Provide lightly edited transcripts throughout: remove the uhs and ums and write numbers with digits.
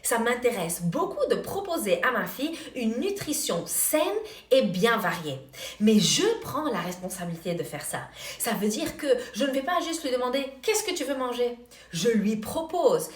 Ça m'intéresse beaucoup de proposer à ma fille une nutrition saine et bien variée. Mais je prends la responsabilité de faire ça. Ça veut dire que je ne vais pas juste lui demander « Qu'est-ce que tu veux manger ?» Je lui propose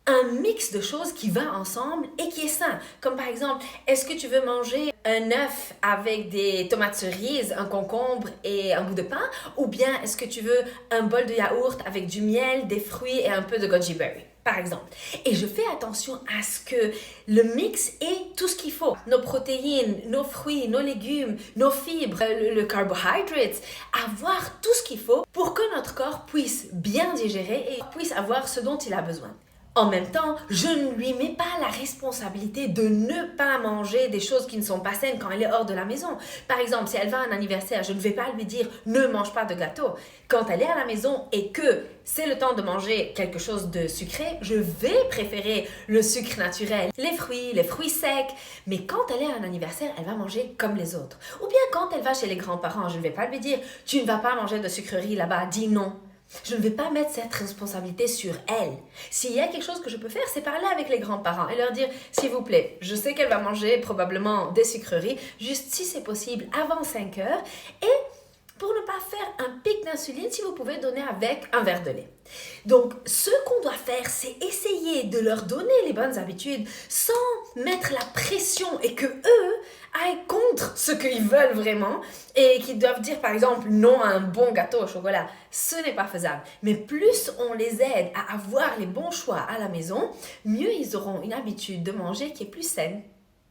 un mix de choses qui va ensemble et qui est sain. Comme par exemple, est-ce que tu veux manger un œuf avec des tomates cerises, un concombre et un bout de pain? Ou bien est-ce que tu veux un bol de yaourt avec du miel, des fruits et un peu de goji berry, par exemple? Et je fais attention à ce que le mix ait tout ce qu'il faut. Nos protéines, nos fruits, nos légumes, nos fibres, le carbohydrate, avoir tout ce qu'il faut pour que notre corps puisse bien digérer et puisse avoir ce dont il a besoin. En même temps, je ne lui mets pas la responsabilité de ne pas manger des choses qui ne sont pas saines quand elle est hors de la maison. Par exemple, si elle va à un anniversaire, je ne vais pas lui dire « ne mange pas de gâteau ». Quand elle est à la maison et que c'est le temps de manger quelque chose de sucré, je vais préférer le sucre naturel, les fruits secs. Mais quand elle est à un anniversaire, elle va manger comme les autres. Ou bien quand elle va chez les grands-parents, je ne vais pas lui dire « tu ne vas pas manger de sucreries là-bas, dis non ». Je ne vais pas mettre cette responsabilité sur elle. S'il y a quelque chose que je peux faire, c'est parler avec les grands-parents et leur dire « S'il vous plaît, je sais qu'elle va manger probablement des sucreries, juste si c'est possible avant 5 heures. Et pour ne pas faire un pic d'insuline, si vous pouvez donner avec un verre de lait. » Donc, ce qu'on doit faire, c'est essayer de leur donner les bonnes habitudes sans mettre la pression et que eux aillent contre ce qu'ils veulent vraiment et qu'ils doivent dire, par exemple, non à un bon gâteau au chocolat. Ce n'est pas faisable. Mais plus on les aide à avoir les bons choix à la maison, mieux ils auront une habitude de manger qui est plus saine.